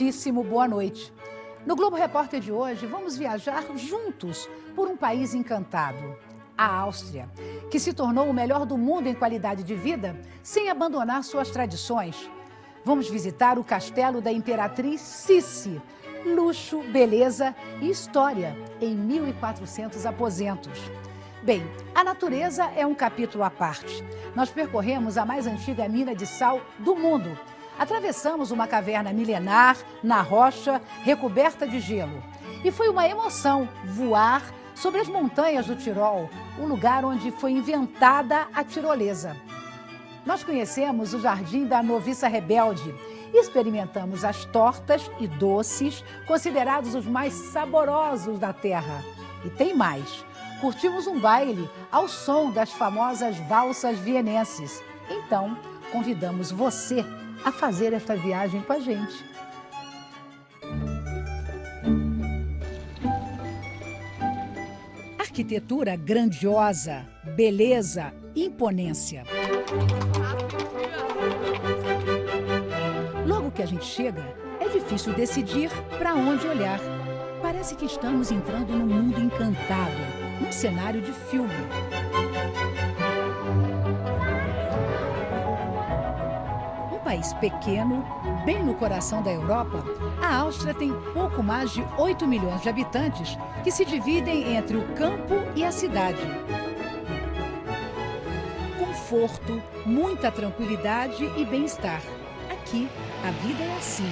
muitíssimo boa noite. No Globo Repórter de hoje, vamos viajar juntos por um país encantado, a Áustria, que se tornou o melhor do mundo em qualidade de vida sem abandonar suas tradições. Vamos visitar o castelo da Imperatriz Sissi. Luxo, beleza e história em 1.400 aposentos. Bem, a natureza é um capítulo à parte. Nós percorremos a mais antiga mina de sal do mundo. Atravessamos uma caverna milenar na rocha recoberta de gelo. E foi uma emoção voar sobre as montanhas do Tirol, o lugar onde foi inventada a tirolesa. Nós conhecemos o Jardim da Noviça Rebelde e experimentamos as tortas e doces considerados os mais saborosos da terra. E tem mais. Curtimos um baile ao som das famosas valsas vienenses. Então, convidamos você a fazer esta viagem com a gente. Arquitetura grandiosa, beleza, imponência. Logo que a gente chega, é difícil decidir para onde olhar. Parece que estamos entrando num mundo encantado, num cenário de filme. Um país pequeno, bem no coração da Europa, a Áustria tem pouco mais de 8 milhões de habitantes que se dividem entre o campo e a cidade. Conforto, muita tranquilidade e bem-estar. Aqui, a vida é assim.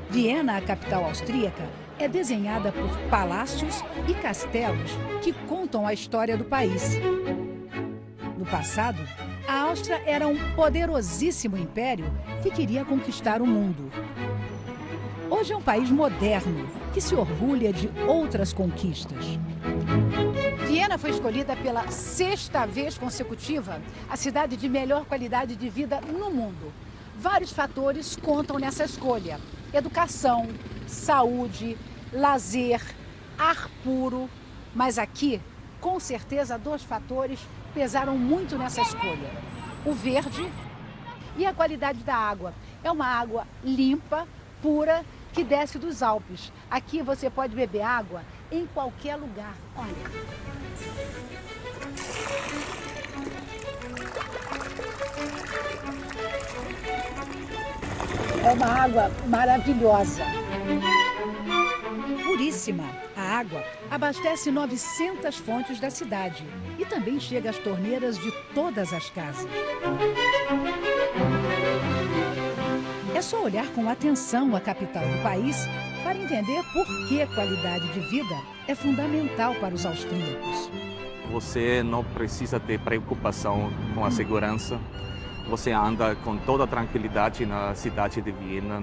Viena, a capital austríaca, é desenhada por palácios e castelos que contam a história do país. No passado, a Áustria era um poderosíssimo império que queria conquistar o mundo. Hoje é um país moderno que se orgulha de outras conquistas. Viena foi escolhida pela 6ª vez consecutiva a cidade de melhor qualidade de vida no mundo. Vários fatores contam nessa escolha: educação, saúde, lazer, ar puro. Mas aqui, com certeza, 2 fatores pesaram muito nessa escolha: o verde e a qualidade da água. É uma água limpa, pura, que desce dos Alpes. Aqui você pode beber água em qualquer lugar. Olha. É uma água maravilhosa. Puríssima. A água abastece 900 fontes da cidade e também chega às torneiras de todas as casas. É só olhar com atenção a capital do país para entender por que a qualidade de vida é fundamental para os austríacos. Você não precisa ter preocupação com a segurança. Você anda com toda a tranquilidade na cidade de Viena,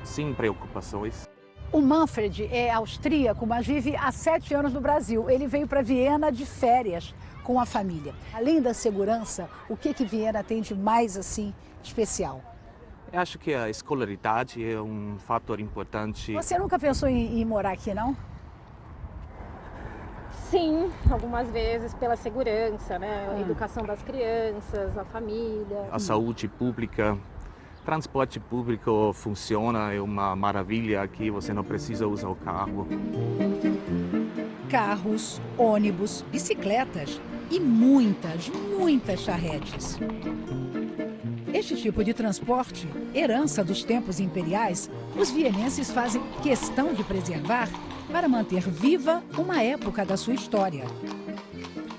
sem preocupações. O Manfred é austríaco, mas vive há 7 anos no Brasil. Ele veio para Viena de férias com a família. Além da segurança, o que Viena tem de mais assim especial? Eu acho que a escolaridade é um fator importante. Você nunca pensou em morar aqui, não? Sim, algumas vezes pela segurança, né? A educação das crianças, a família. A saúde pública, transporte público funciona, é uma maravilha aqui, você não precisa usar o carro. Carros, ônibus, bicicletas e muitas charretes. Este tipo de transporte, herança dos tempos imperiais, os vienenses fazem questão de preservar para manter viva uma época da sua história.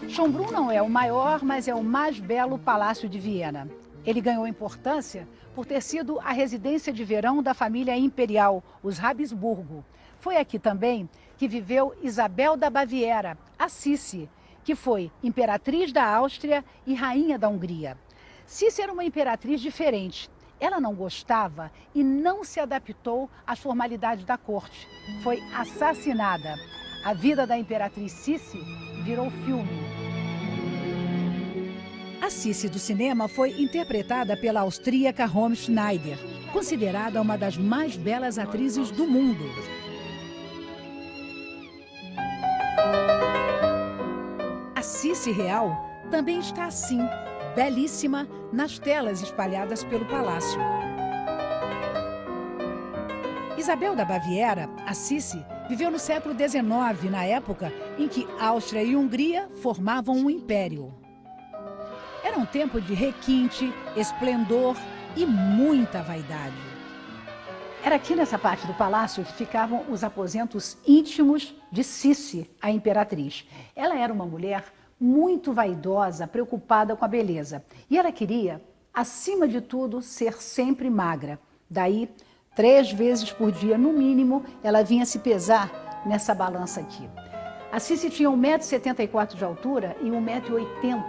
Schönbrunn não é o maior, mas é o mais belo palácio de Viena. Ele ganhou importância por ter sido a residência de verão da família imperial, os Habsburgo. Foi aqui também que viveu Isabel da Baviera, a Sissi, que foi imperatriz da Áustria e rainha da Hungria. Sissi era uma imperatriz diferente. Ela não gostava e não se adaptou às formalidades da corte. Foi assassinada. A vida da imperatriz Sissi virou filme. A Sissi do cinema foi interpretada pela austríaca Romy Schneider, considerada uma das mais belas atrizes do mundo. A Sissi real também está assim, belíssima, nas telas espalhadas pelo palácio. Isabel da Baviera, a Sissi, viveu no século XIX, na época em que Áustria e Hungria formavam um império. Era um tempo de requinte, esplendor e muita vaidade. Era aqui nessa parte do palácio que ficavam os aposentos íntimos de Sissi, a imperatriz. Ela era uma mulher muito vaidosa, preocupada com a beleza. E ela queria, acima de tudo, ser sempre magra. Daí, 3 vezes por dia, no mínimo, ela vinha se pesar nessa balança aqui. A Sissi tinha 1,74 m de altura e 1,80 m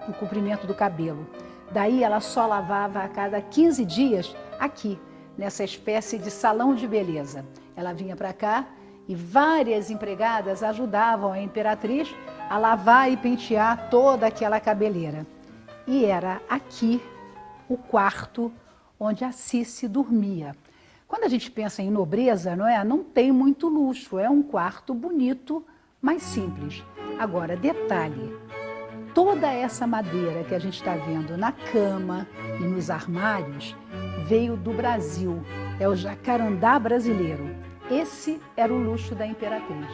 no comprimento do cabelo. Daí ela só lavava a cada 15 dias aqui, nessa espécie de salão de beleza. Ela vinha para cá e várias empregadas ajudavam a imperatriz a lavar e pentear toda aquela cabeleira. E era aqui o quarto onde a Sissi dormia. Quando a gente pensa em nobreza, não tem muito luxo, é um quarto bonito, mas simples. Agora, detalhe, toda essa madeira que a gente está vendo na cama e nos armários veio do Brasil, é o jacarandá brasileiro. Esse era o luxo da imperatriz.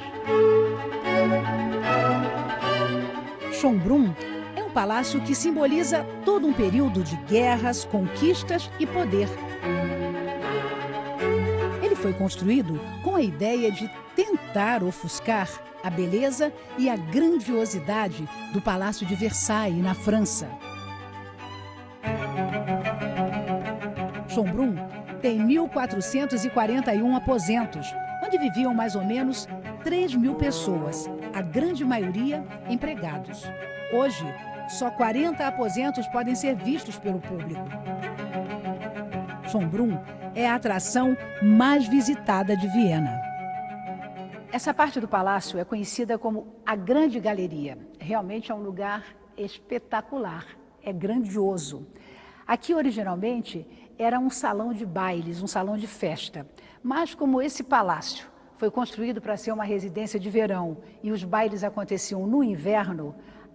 Schönbrunn é um palácio que simboliza todo um período de guerras, conquistas e poder. Ele foi construído com a ideia de tentar ofuscar a beleza e a grandiosidade do Palácio de Versailles, na França. Schönbrunn tem 1.441 aposentos, onde viviam mais ou menos 3.000 pessoas, a grande maioria empregados. Hoje, só 40 aposentos podem ser vistos pelo público. Schönbrunn é a atração mais visitada de Viena. Essa parte do palácio é conhecida como a Grande Galeria. Realmente é um lugar espetacular, é grandioso. Aqui, originalmente, era um salão de bailes, um salão de festa. Mas como esse palácio foi construído para ser uma residência de verão e os bailes aconteciam no inverno,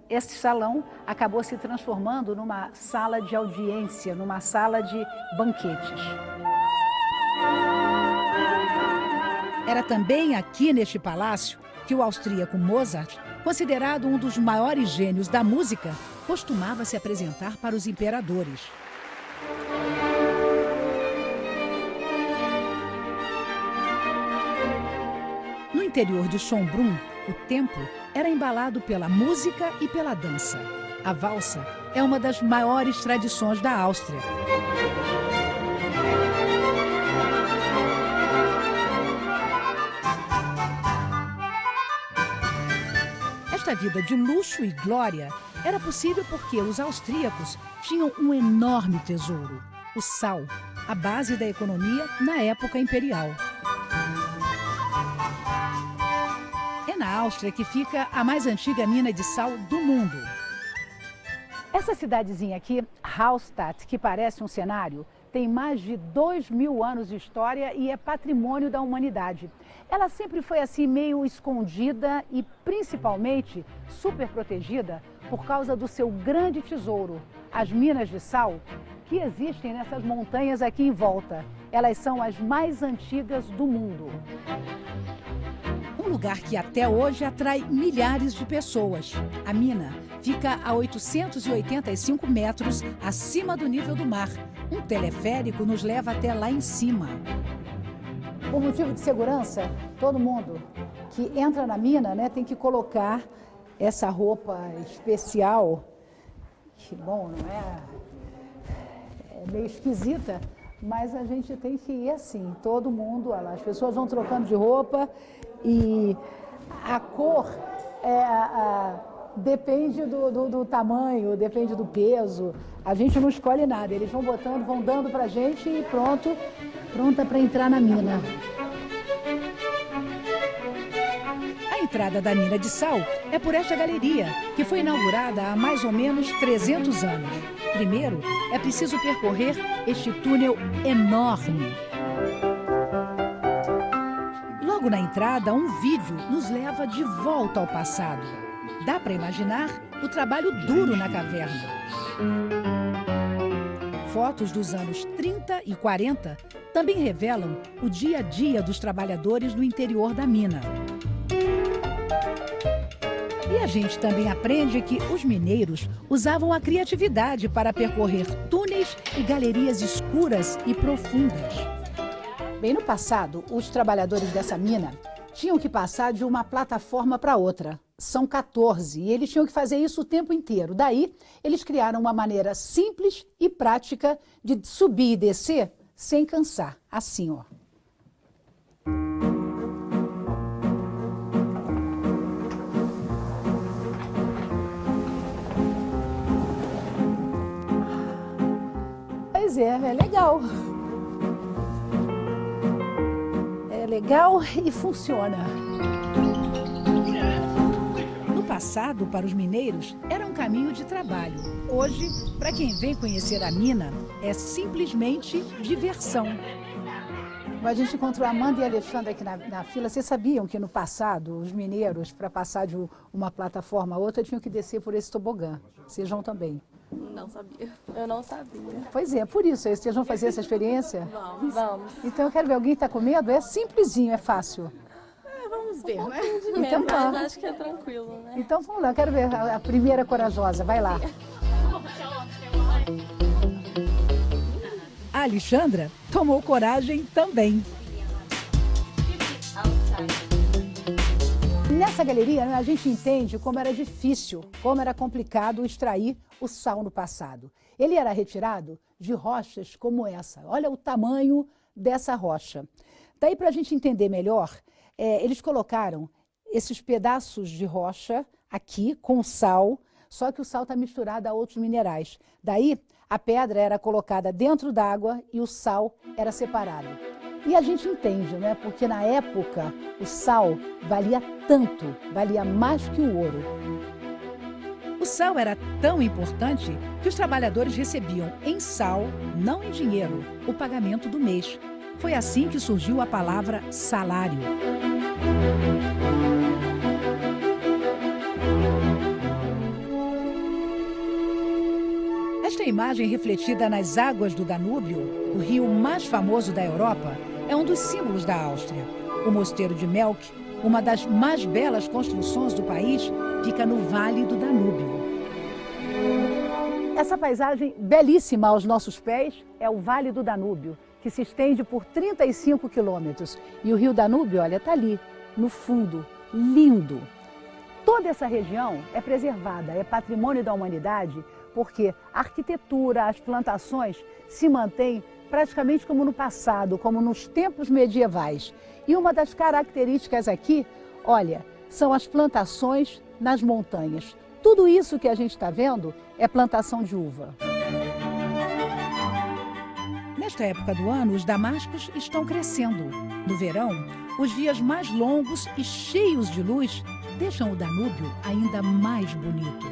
esse salão acabou se transformando numa sala de audiência, numa sala de banquetes. Era também aqui neste palácio que o austríaco Mozart, considerado um dos maiores gênios da música, costumava se apresentar para os imperadores. No interior de Schönbrunn, o tempo era embalado pela música e pela dança. A valsa é uma das maiores tradições da Áustria. Esta vida de luxo e glória era possível porque os austríacos tinham um enorme tesouro, o sal, a base da economia na época imperial. É na Áustria que fica a mais antiga mina de sal do mundo. Essa cidadezinha aqui, Hallstatt, que parece um cenário, tem mais de 2.000 anos de história e é patrimônio da humanidade. Ela sempre foi assim meio escondida e principalmente super protegida por causa do seu grande tesouro, as minas de sal que existem nessas montanhas aqui em volta. Elas são as mais antigas do mundo. Um lugar que até hoje atrai milhares de pessoas. A mina fica a 885 metros acima do nível do mar. Um teleférico nos leva até lá em cima. Por motivo de segurança, todo mundo que entra na mina, tem que colocar essa roupa especial. Que bom, não é? É meio esquisita, mas a gente tem que ir assim, todo mundo, olha lá, as pessoas vão trocando de roupa e a cor depende do tamanho, depende do peso. A gente não escolhe nada, eles vão botando, vão dando pra gente e pronta para entrar na mina. A entrada da mina de sal é por esta galeria, que foi inaugurada há mais ou menos 300 anos. Primeiro, é preciso percorrer este túnel enorme. Logo na entrada, um vídeo nos leva de volta ao passado. Dá para imaginar o trabalho duro na caverna. Fotos dos anos 30 e 40 também revelam o dia a dia dos trabalhadores no interior da mina. E a gente também aprende que os mineiros usavam a criatividade para percorrer túneis e galerias escuras e profundas. Bem, no passado, os trabalhadores dessa mina tinham que passar de uma plataforma para outra. São 14 e eles tinham que fazer isso o tempo inteiro. Daí, eles criaram uma maneira simples e prática de subir e descer sem cansar. Assim, ó. Pois é legal. É legal e funciona. No passado, para os mineiros, era um caminho de trabalho. Hoje, para quem vem conhecer a mina, é simplesmente diversão. A gente encontrou a Amanda e a Alexandra aqui na fila. Vocês sabiam que no passado, os mineiros, para passar de uma plataforma a outra, tinham que descer por esse tobogã? Vocês vão também? Não sabia. Eu não sabia. Pois é, por isso. Vocês vão fazer essa experiência? Vamos. Então eu quero ver, alguém está com medo? É simplesinho, é fácil. Vamos ver, né? Então tá. Mas acho que é tranquilo, né? Então vamos lá, eu quero ver a primeira corajosa. Vai lá. A Alexandra tomou coragem também. Nessa galeria, a gente entende como era difícil, como era complicado extrair o sal no passado. Ele era retirado de rochas como essa. Olha o tamanho dessa rocha. Daí, para a gente entender melhor, eles colocaram esses pedaços de rocha aqui com sal, só que o sal está misturado a outros minerais. Daí, a pedra era colocada dentro d'água e o sal era separado. E a gente entende, né? Porque na época o sal valia tanto, valia mais que o ouro. O sal era tão importante que os trabalhadores recebiam em sal, não em dinheiro, o pagamento do mês. Foi assim que surgiu a palavra salário. Esta imagem refletida nas águas do Danúbio, o rio mais famoso da Europa, é um dos símbolos da Áustria. O Mosteiro de Melk, uma das mais belas construções do país, fica no Vale do Danúbio. Essa paisagem belíssima aos nossos pés é o Vale do Danúbio, que se estende por 35 quilômetros. E o rio Danúbio, olha, está ali, no fundo, lindo. Toda essa região é preservada, é patrimônio da humanidade, porque a arquitetura, as plantações se mantêm praticamente como no passado, como nos tempos medievais. E uma das características aqui, olha, são as plantações nas montanhas. Tudo isso que a gente está vendo é plantação de uva. Nesta época do ano, os damascos estão crescendo. No verão, os dias mais longos e cheios de luz deixam o Danúbio ainda mais bonito.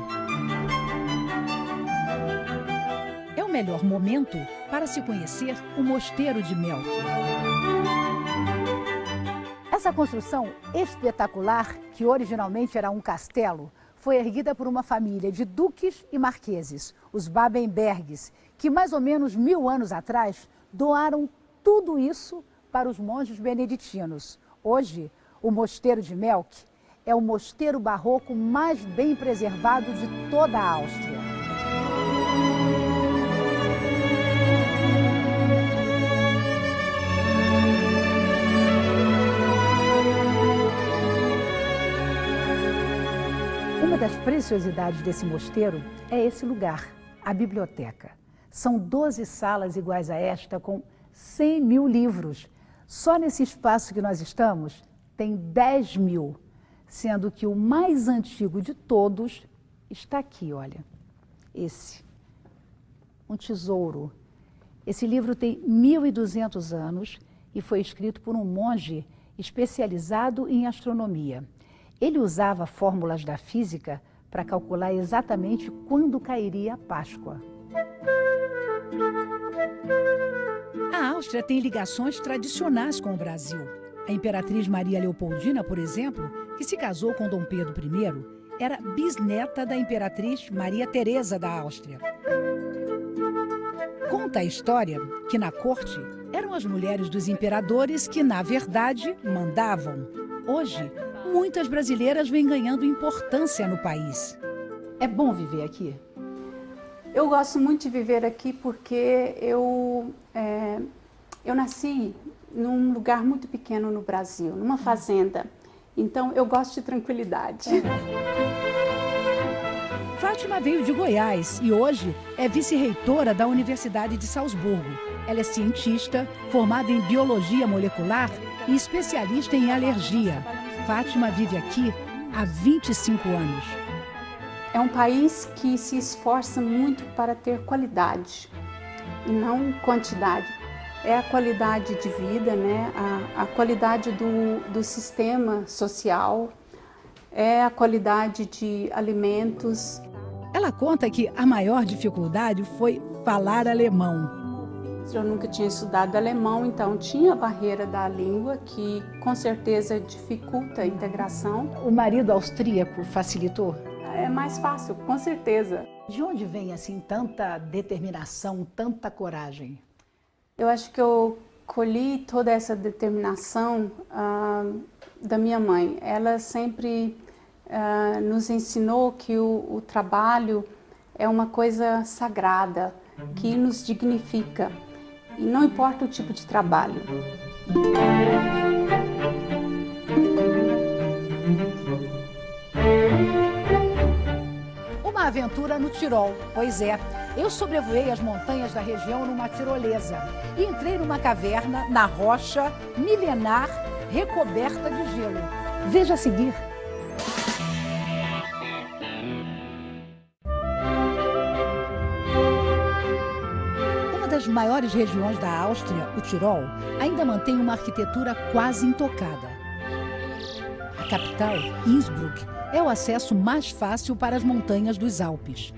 É o melhor momento para se conhecer o Mosteiro de Melk. Essa construção espetacular, que originalmente era um castelo, foi erguida por uma família de duques e marqueses, os Babenbergs, que mais ou menos 1000 anos atrás doaram tudo isso para os monges beneditinos. Hoje, o Mosteiro de Melk é o mosteiro barroco mais bem preservado de toda a Áustria. Uma das preciosidades desse mosteiro é esse lugar, a biblioteca. São 12 salas iguais a esta, com 100 mil livros. Só nesse espaço que nós estamos, tem 10 mil, sendo que o mais antigo de todos está aqui, olha. Esse, um tesouro. Esse livro tem 1.200 anos e foi escrito por um monge especializado em astronomia. Ele usava fórmulas da física para calcular exatamente quando cairia a Páscoa. A Áustria tem ligações tradicionais com o Brasil. A imperatriz Maria Leopoldina, por exemplo, que se casou com Dom Pedro I, era bisneta da imperatriz Maria Teresa da Áustria. Conta a história que, na corte, Eram as mulheres dos imperadores que, na verdade, mandavam. Hoje, muitas brasileiras vêm ganhando importância no país. É bom viver aqui? Eu gosto muito de viver aqui porque eu nasci num lugar muito pequeno no Brasil, numa fazenda. Então, eu gosto de tranquilidade. Fátima veio de Goiás e hoje é vice-reitora da Universidade de Salzburgo. Ela é cientista, formada em biologia molecular e especialista em alergia. Fátima vive aqui há 25 anos. É um país que se esforça muito para ter qualidade e não quantidade. É a qualidade de vida, né? A qualidade do sistema social, é a qualidade de alimentos. Ela conta que a maior dificuldade foi falar alemão. Eu nunca tinha estudado alemão, então tinha a barreira da língua, que com certeza dificulta a integração. O marido austríaco facilitou? É mais fácil, com certeza. De onde vem assim tanta determinação, tanta coragem? Eu acho que eu colhi toda essa determinação da minha mãe. Ela sempre nos ensinou que o trabalho é uma coisa sagrada, que nos dignifica. E não importa o tipo de trabalho. Uma aventura no Tirol, pois é. Eu sobrevoei as montanhas da região numa tirolesa e entrei numa caverna na rocha milenar recoberta de gelo. Veja a seguir. Uma das maiores regiões da Áustria, o Tirol, ainda mantém uma arquitetura quase intocada. A capital, Innsbruck, é o acesso mais fácil para as montanhas dos Alpes.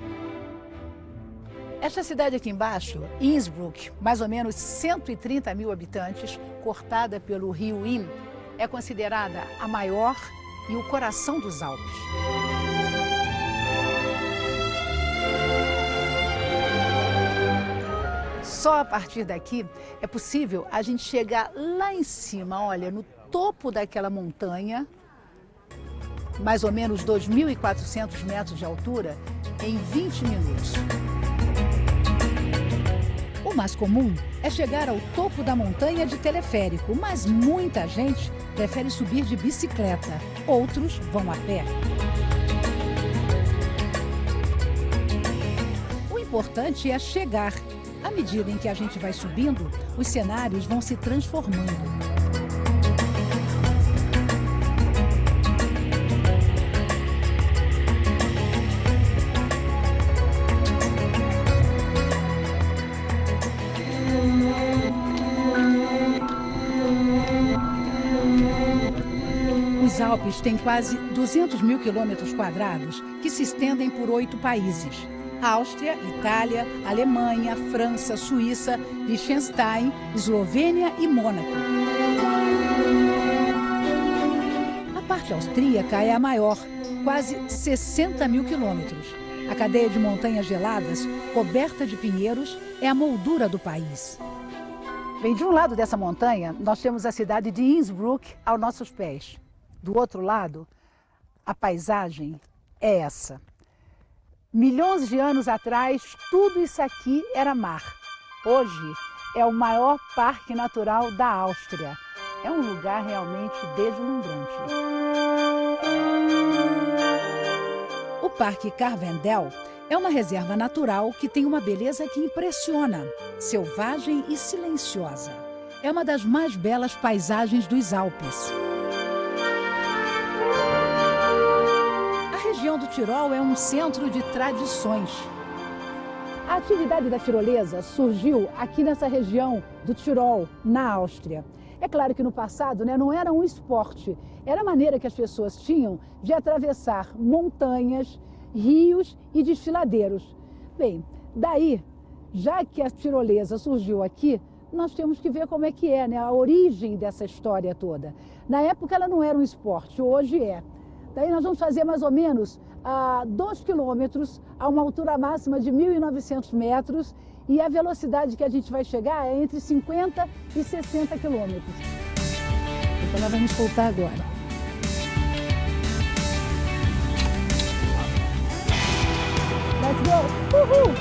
Esta cidade aqui embaixo, Innsbruck, mais ou menos 130 mil habitantes, cortada pelo rio Inn, é considerada a maior e o coração dos Alpes. Só a partir daqui é possível a gente chegar lá em cima, olha, no topo daquela montanha, mais ou menos 2.400 metros de altura, em 20 minutos. O mais comum é chegar ao topo da montanha de teleférico, mas muita gente prefere subir de bicicleta, outros vão a pé. O importante é chegar. À medida em que a gente vai subindo, os cenários vão se transformando. Os Alpes têm quase 200 mil quilômetros quadrados que se estendem por 8 países. Áustria, Itália, Alemanha, França, Suíça, Liechtenstein, Eslovênia e Mônaco. A parte austríaca é a maior, quase 60 mil quilômetros. A cadeia de montanhas geladas, coberta de pinheiros, é a moldura do país. Bem, de um lado dessa montanha, nós temos a cidade de Innsbruck aos nossos pés. Do outro lado, a paisagem é essa. Milhões de anos atrás, tudo isso aqui era mar. Hoje é o maior parque natural da Áustria. É um lugar realmente deslumbrante. O Parque Carvendel é uma reserva natural que tem uma beleza que impressiona, selvagem e silenciosa. É uma das mais belas paisagens dos Alpes. A região do Tirol é um centro de tradições. A atividade da tirolesa surgiu aqui nessa região do Tirol, na Áustria. É claro que no passado, não era um esporte, era a maneira que as pessoas tinham de atravessar montanhas, rios e desfiladeiros. Bem, daí, já que a tirolesa surgiu aqui, nós temos que ver como é que é, a origem dessa história toda. Na época ela não era um esporte, hoje é. Daí nós vamos fazer mais ou menos 2 quilômetros a uma altura máxima de 1.900 metros e a velocidade que a gente vai chegar é entre 50 e 60 quilômetros. Então nós vamos voltar agora. Let's go! Uhul!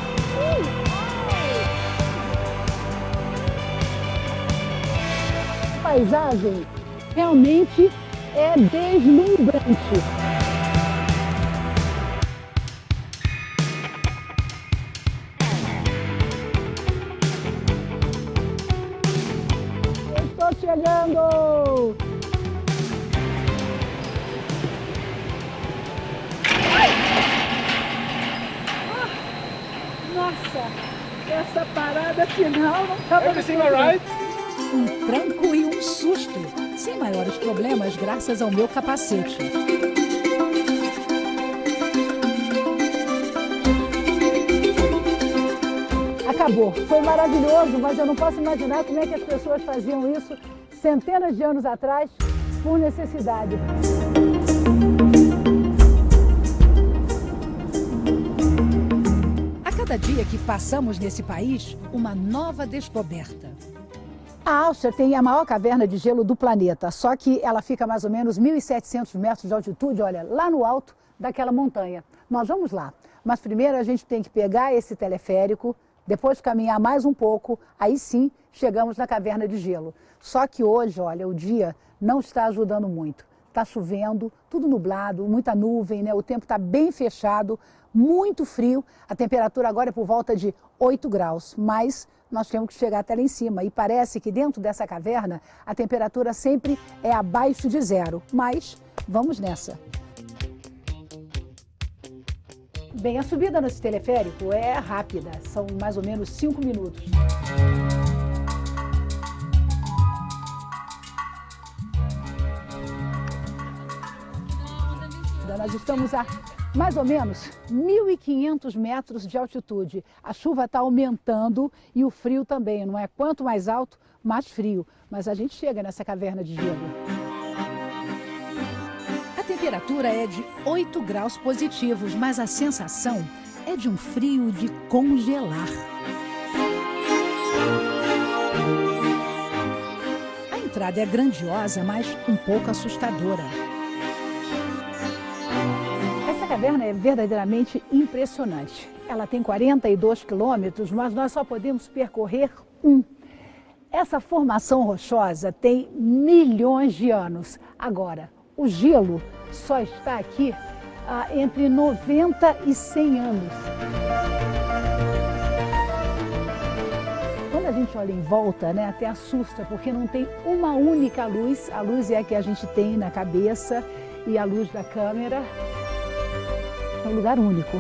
A paisagem realmente é deslumbrante. Estou chegando! Nossa, essa parada final não estava... Everything all right? Um tranco e um susto, sem maiores problemas graças ao meu capacete. Acabou, foi maravilhoso, mas eu não posso imaginar como é que as pessoas faziam isso centenas de anos atrás por necessidade. A cada dia que passamos nesse país, uma nova descoberta. A Áustria tem a maior caverna de gelo do planeta, só que ela fica a mais ou menos 1.700 metros de altitude, olha, lá no alto daquela montanha. Nós vamos lá, mas primeiro a gente tem que pegar esse teleférico, depois caminhar mais um pouco, aí sim chegamos na caverna de gelo. Só que hoje, olha, o dia não está ajudando muito. Está chovendo, tudo nublado, muita nuvem, né? O tempo está bem fechado, muito frio. A temperatura agora é por volta de 8 graus, mas nós temos que chegar até lá em cima. E parece que dentro dessa caverna a temperatura sempre é abaixo de zero. Mas vamos nessa. Bem, a subida nesse teleférico é rápida, são mais ou menos 5 minutos. Nós estamos a mais ou menos 1.500 metros de altitude. A chuva está aumentando e o frio também, não é? Quanto mais alto, mais frio. Mas a gente chega nessa caverna de gelo. A temperatura é de 8 graus positivos, mas a sensação é de um frio de congelar. A entrada é grandiosa, mas um pouco assustadora. Essa caverna é verdadeiramente impressionante. Ela tem 42 quilômetros, mas nós só podemos percorrer um. Essa formação rochosa tem milhões de anos. Agora, o gelo só está aqui há entre 90 e 100 anos. Quando a gente olha em volta, né, até assusta, porque não tem uma única luz. A luz é a que a gente tem na cabeça e a luz da câmera. É um lugar único.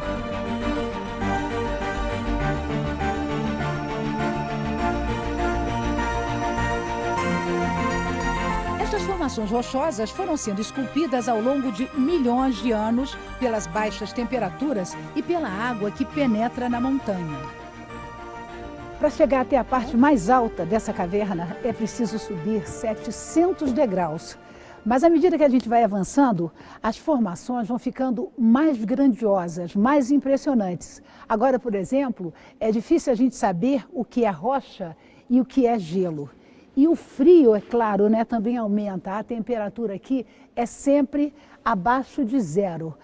Estas formações rochosas foram sendo esculpidas ao longo de milhões de anos pelas baixas temperaturas e pela água que penetra na montanha. Para chegar até a parte mais alta dessa caverna, é preciso subir 700 degraus. Mas à medida que a gente vai avançando, as formações vão ficando mais grandiosas, mais impressionantes. Agora, por exemplo, é difícil a gente saber o que é rocha e o que é gelo. E o frio, é claro, né, também aumenta. A temperatura aqui é sempre abaixo de zero.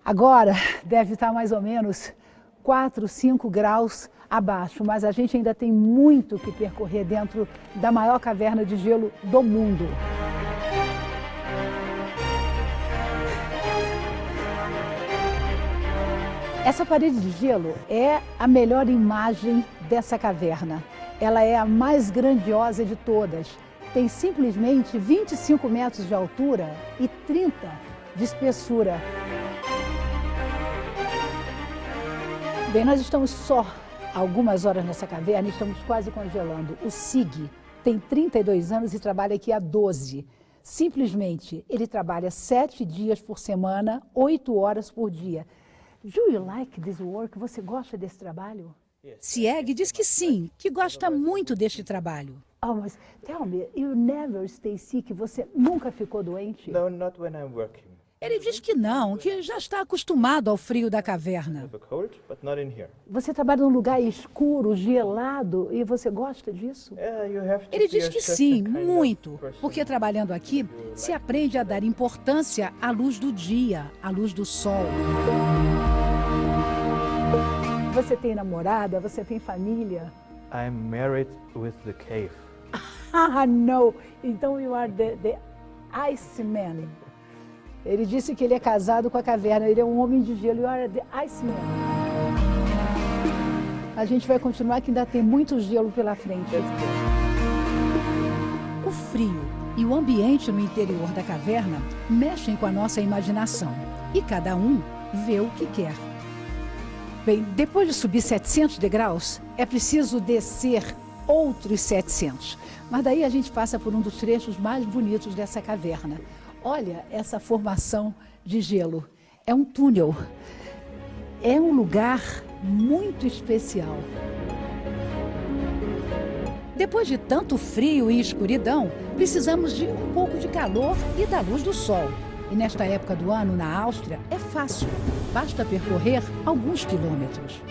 Agora deve estar mais ou menos 4, 5 graus abaixo, mas a gente ainda tem muito que percorrer dentro da maior caverna de gelo do mundo. Essa parede de gelo é a melhor imagem dessa caverna. Ela é a mais grandiosa de todas. Tem simplesmente 25 metros de altura e 30 de espessura. Bem, nós estamos só algumas horas nessa caverna e estamos quase congelando. O Sig tem 32 anos e trabalha aqui há 12. Simplesmente, ele trabalha 7 dias por semana, 8 horas por dia. Do you like this work? Você gosta desse trabalho? Sieg diz que sim, que gosta muito deste trabalho. Oh, mas tell me, you never stay sick? Você nunca ficou doente? No, not when I'm working. Ele diz que não, que já está acostumado ao frio da caverna. Você trabalha num lugar escuro, gelado, e você gosta disso? Ele diz que sim, muito, porque trabalhando aqui se aprende a dar importância à luz do dia, à luz do sol. Você tem namorada? Você tem família? I'm married with the cave. Ah, não! Então you are the Iceman. Ele disse que ele é casado com a caverna, ele é um homem de gelo, you are the Iceman. A gente vai continuar, que ainda tem muito gelo pela frente. O frio e o ambiente no interior da caverna mexem com a nossa imaginação e cada um vê o que quer. Bem, depois de subir 700 degraus, é preciso descer outros 700. Mas daí a gente passa por um dos trechos mais bonitos dessa caverna. Olha essa formação de gelo. É um túnel. É um lugar muito especial. Depois de tanto frio e escuridão, precisamos de um pouco de calor e da luz do sol. E nesta época do ano, na Áustria, é fácil. Basta percorrer alguns quilômetros.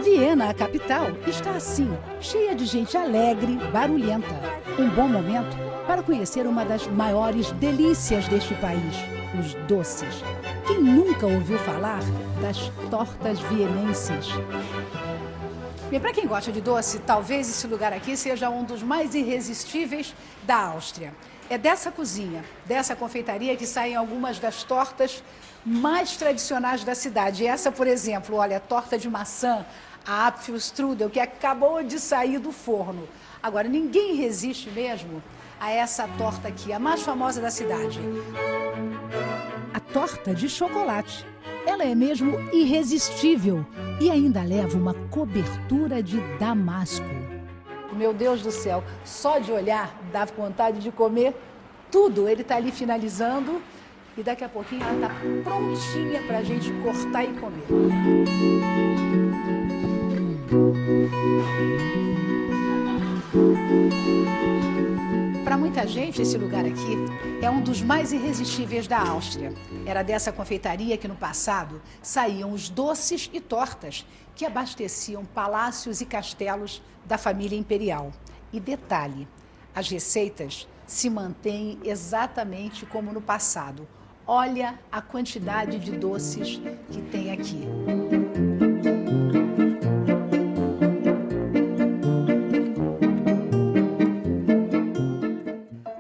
Viena, a capital, está assim, cheia de gente alegre, barulhenta. Um bom momento para conhecer uma das maiores delícias deste país, os doces. Quem nunca ouviu falar das tortas vienenses? Bem, para quem gosta de doce, talvez esse lugar aqui seja um dos mais irresistíveis da Áustria. É dessa cozinha, dessa confeitaria que saem algumas das tortas mais tradicionais da cidade. Essa, por exemplo, olha, torta de maçã, a Apfelstrudel, que acabou de sair do forno. Agora, ninguém resiste mesmo a essa torta aqui, a mais famosa da cidade. A torta de chocolate. Ela é mesmo irresistível e ainda leva uma cobertura de damasco. Meu Deus do céu, só de olhar dá vontade de comer tudo. Ele está ali finalizando e daqui a pouquinho ela está prontinha para a gente cortar e comer. Para muita gente, esse lugar aqui é um dos mais irresistíveis da Áustria. Era dessa confeitaria que no passado saíam os doces e tortas que abasteciam palácios e castelos da família imperial. E detalhe, as receitas se mantêm exatamente como no passado. Olha a quantidade de doces que tem aqui.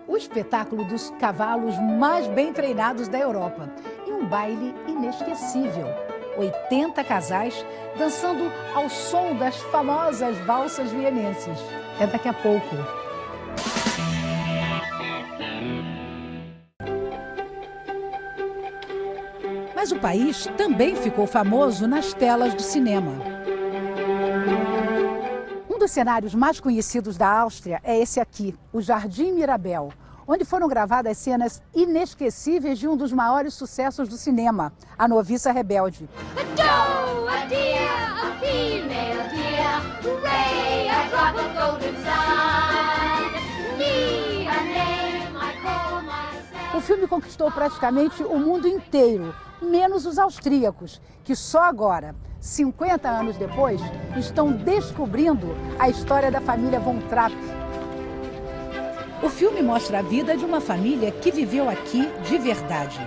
O espetáculo dos cavalos mais bem treinados da Europa e um baile inesquecível. 80 casais dançando ao som das famosas valsas vienenses. É daqui a pouco. Mas o país também ficou famoso nas telas do cinema. Um dos cenários mais conhecidos da Áustria é esse aqui, o Jardim Mirabel, onde foram gravadas cenas inesquecíveis de um dos maiores sucessos do cinema, A Noviça Rebelde. O filme conquistou praticamente o mundo inteiro, menos os austríacos, que só agora, 50 anos depois, estão descobrindo a história da família Von Trapp. O filme mostra a vida de uma família que viveu aqui de verdade.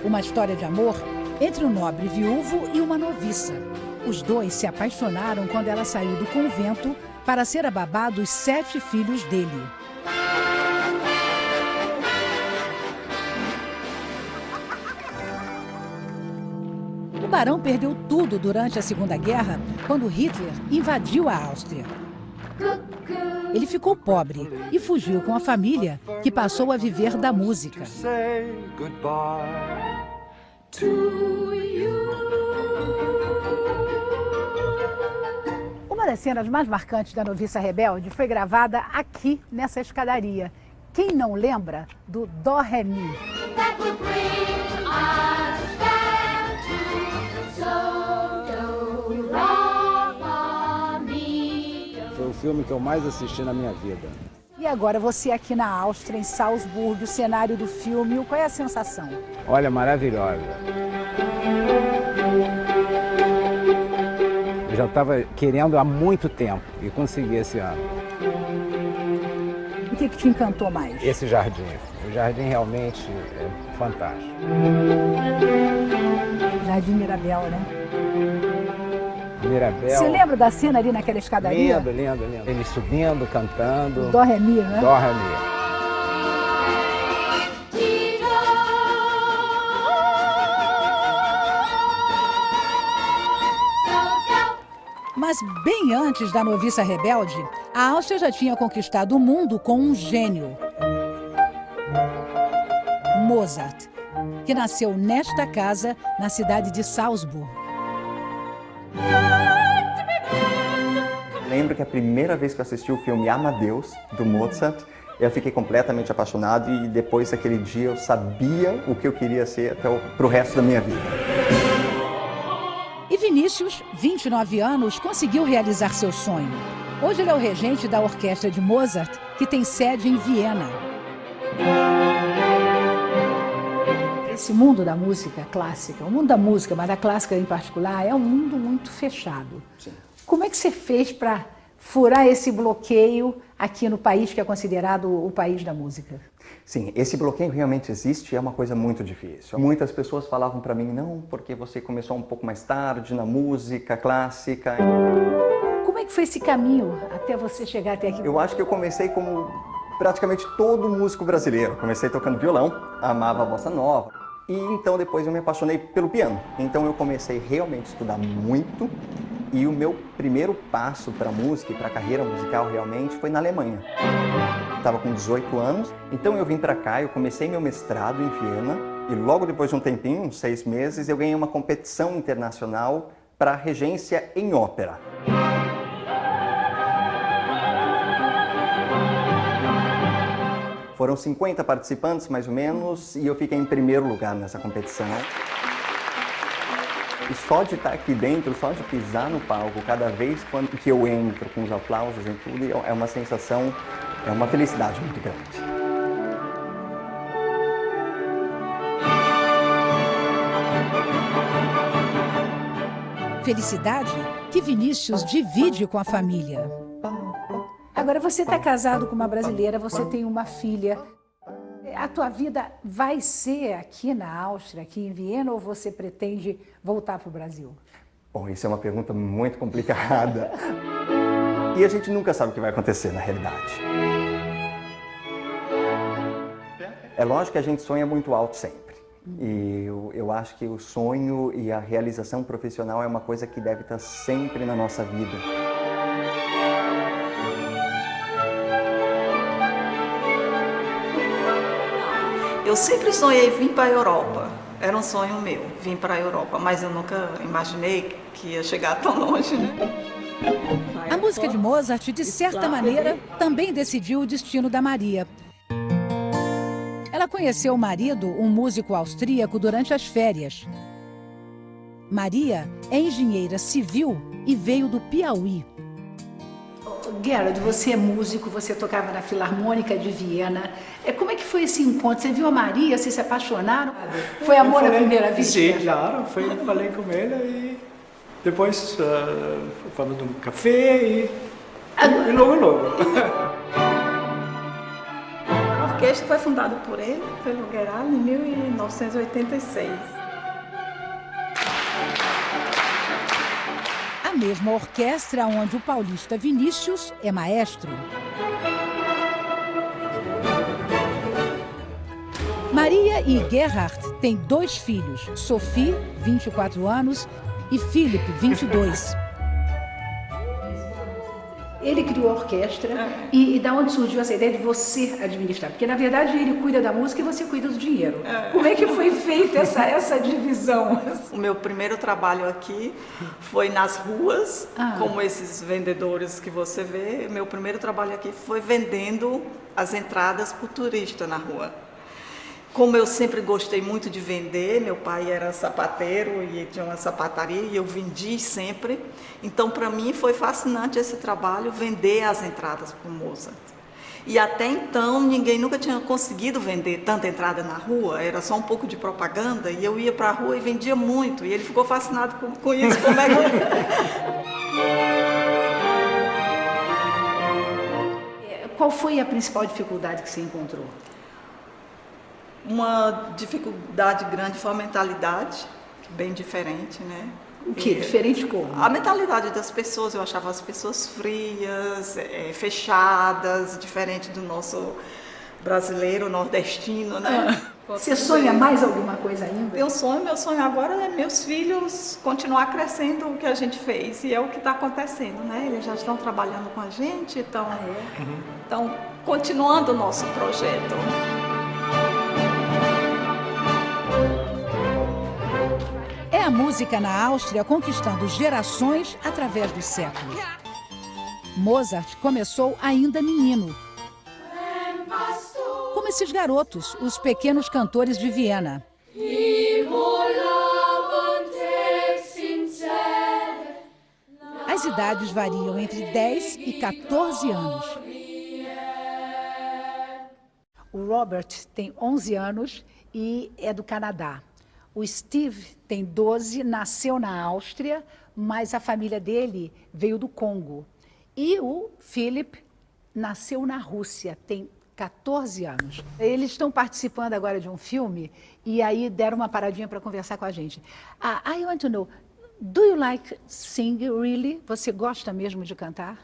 Uma história de amor entre um nobre viúvo e uma noviça. Os dois se apaixonaram quando ela saiu do convento para ser a babá dos 7 filhos dele. O barão perdeu tudo durante a Segunda Guerra, quando Hitler invadiu a Áustria. Ele ficou pobre e fugiu com a família, que passou a viver da música. Uma das cenas mais marcantes da Noviça Rebelde foi gravada aqui, nessa escadaria. Quem não lembra do Dó Ré Mi? Foi o filme que eu mais assisti na minha vida. E agora você aqui na Áustria, em Salzburgo, o cenário do filme, qual é a sensação? Olha, maravilhosa. Eu já estava querendo há muito tempo e consegui esse ano. O que te encantou mais? Esse jardim. O jardim realmente é fantástico. Jardim Mirabel, né? Mirabel. Você lembra da cena ali naquela escadaria? Lindo, lindo, lindo. Eles subindo, cantando. Dó, Ré, Mi, né? Dó, Ré, Mi. Mas bem antes da Noviça Rebelde, a Áustria já tinha conquistado o mundo com um gênio. Mozart, que nasceu nesta casa, na cidade de Salzburgo. Lembro que a primeira vez que eu assisti o filme Amadeus, do Mozart, eu fiquei completamente apaixonado e depois daquele dia eu sabia o que eu queria ser para o resto da minha vida. E Vinícius, 29 anos, conseguiu realizar seu sonho. Hoje ele é o regente da orquestra de Mozart, que tem sede em Viena. Esse mundo da música clássica, o mundo da música, mas da clássica em particular, é um mundo muito fechado. Sim. Como é que você fez para furar esse bloqueio aqui no país que é considerado o país da música? Sim, esse bloqueio realmente existe e é uma coisa muito difícil. Muitas pessoas falavam para mim, não, porque você começou um pouco mais tarde na música clássica. Como é que foi esse caminho até você chegar até aqui? Eu acho que eu comecei como praticamente todo músico brasileiro. Comecei tocando violão, amava a bossa nova. E então depois eu me apaixonei pelo piano. Então eu comecei realmente a estudar muito. E o meu primeiro passo para a música e para a carreira musical realmente foi na Alemanha. Estava com 18 anos, então eu vim para cá, eu comecei meu mestrado em Viena e logo depois de um tempinho, uns 6 meses, eu ganhei uma competição internacional para regência em ópera. Foram 50 participantes, mais ou menos, e eu fiquei em primeiro lugar nessa competição. E só de estar aqui dentro, só de pisar no palco, cada vez que eu entro com os aplausos e tudo, é uma sensação, é uma felicidade muito grande. Felicidade que Vinícius divide com a família. Agora, você está casado com uma brasileira, você tem uma filha. A tua vida vai ser aqui na Áustria, aqui em Viena, ou você pretende voltar para o Brasil? Bom, isso é uma pergunta muito complicada. E a gente nunca sabe o que vai acontecer na realidade. É lógico que a gente sonha muito alto sempre. E eu acho que o sonho e a realização profissional é uma coisa que deve estar sempre na nossa vida. Eu sempre sonhei vir para a Europa. Era um sonho meu, vir para a Europa, mas eu nunca imaginei que ia chegar tão longe, né? A música de Mozart, de certa maneira, também decidiu o destino da Maria. Ela conheceu o marido, um músico austríaco, durante as férias. Maria é engenheira civil e veio do Piauí. Gerald, você é músico, você tocava na Filarmônica de Viena. Como é que foi esse encontro? Você viu a Maria, vocês se apaixonaram? Foi amor à primeira vista? Sim, claro. Falei com ela e depois falamos num café e logo. A orquestra foi fundada por ele, pelo Gerald, em 1986. A mesma orquestra onde o paulista Vinícius é maestro. Maria e Gerhard têm 2 filhos, Sophie, 24 anos, e Philipp, 22. Ele criou a orquestra e da onde surgiu essa ideia de você administrar? Porque, na verdade, ele cuida da música e você cuida do dinheiro. Como é que foi feita essa divisão? O meu primeiro trabalho aqui foi nas ruas, como esses vendedores que você vê. Meu primeiro trabalho aqui foi vendendo as entradas para o turista na rua. Como eu sempre gostei muito de vender, meu pai era sapateiro e tinha uma sapataria e eu vendi sempre. Então, para mim, foi fascinante esse trabalho, vender as entradas para o Mozart. E até então ninguém nunca tinha conseguido vender tanta entrada na rua, era só um pouco de propaganda, e eu ia para a rua e vendia muito. E ele ficou fascinado com isso, como é que... Qual foi a principal dificuldade que você encontrou? Uma dificuldade grande foi a mentalidade, bem diferente, né? O que? Diferente como? A mentalidade das pessoas, eu achava as pessoas frias, fechadas, diferente do nosso brasileiro, nordestino, né? Você sonha mais alguma coisa ainda? Meu sonho agora é meus filhos continuar crescendo o que a gente fez, e é o que está acontecendo, né? Eles já estão trabalhando com a gente, estão continuando o nosso projeto. É a música na Áustria conquistando gerações através dos séculos. Mozart começou ainda menino. Como esses garotos, os pequenos cantores de Viena. As idades variam entre 10 e 14 anos. O Robert tem 11 anos e é do Canadá. O Steve tem 12, nasceu na Áustria, mas a família dele veio do Congo. E o Philip nasceu na Rússia, tem 14 anos. Eles estão participando agora de um filme e aí deram uma paradinha para conversar com a gente. I want to know, do you like sing really? Você gosta mesmo de cantar?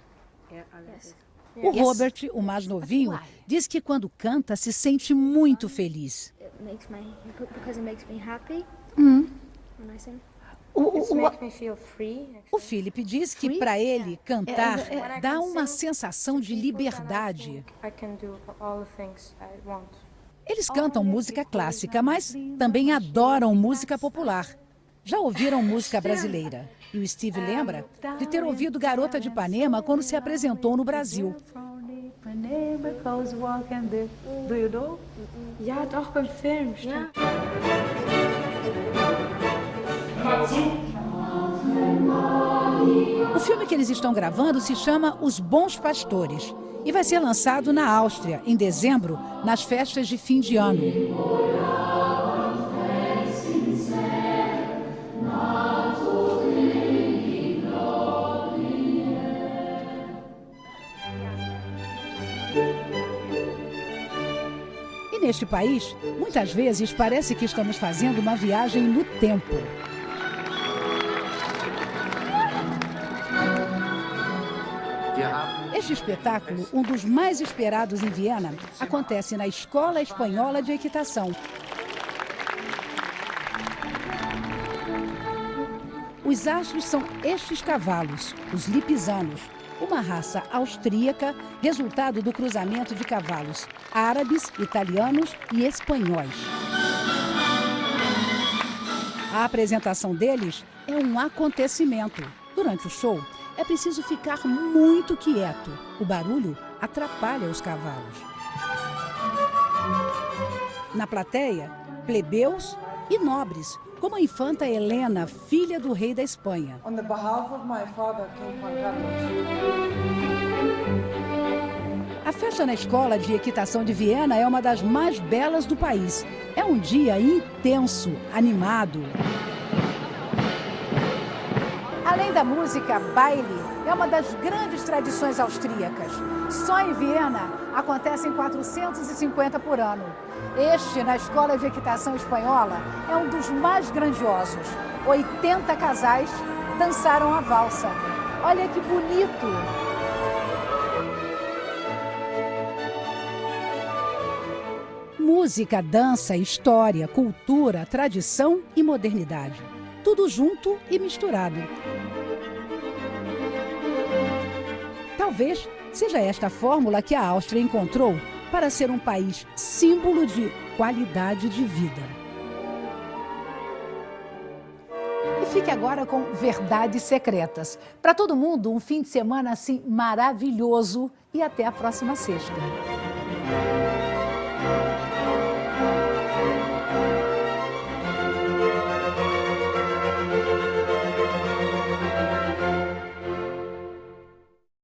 Yes. O Robert, o mais novinho, diz que quando canta se sente muito feliz. Because it makes me happy when I sing. O Philip diz que para ele cantar dá uma sensação de liberdade. Eles cantam música clássica, mas também adoram música popular. Já ouviram música brasileira? E o Steve lembra de ter ouvido Garota de Ipanema quando se apresentou no Brasil. Do you know? Ja, doch, beim Film. Ja. O filme que eles estão gravando se chama Os Bons Pastores e vai ser lançado na Áustria em dezembro, nas festas de fim de ano. E neste país, muitas vezes parece que estamos fazendo uma viagem no tempo. Este espetáculo, um dos mais esperados em Viena, acontece na Escola Espanhola de Equitação. Os astros são estes cavalos, os lipizanos, uma raça austríaca, resultado do cruzamento de cavalos árabes, italianos e espanhóis. A apresentação deles é um acontecimento. Durante o show, é preciso ficar muito quieto. O barulho atrapalha os cavalos. Na plateia, plebeus e nobres, como a infanta Helena, filha do rei da Espanha. On the behalf of my father, King Juan Carlos. A festa na Escola de Equitação de Viena é uma das mais belas do país. É um dia intenso, animado. Além da música, baile é uma das grandes tradições austríacas. Só em Viena acontecem 450 por ano. Este, na Escola de Equitação Espanhola, é um dos mais grandiosos. 80 casais dançaram a valsa. Olha que bonito! Música, dança, história, cultura, tradição e modernidade. Tudo junto e misturado. Talvez seja esta a fórmula que a Áustria encontrou para ser um país símbolo de qualidade de vida. E fique agora com Verdades Secretas. Para todo mundo, um fim de semana assim maravilhoso e até a próxima sexta.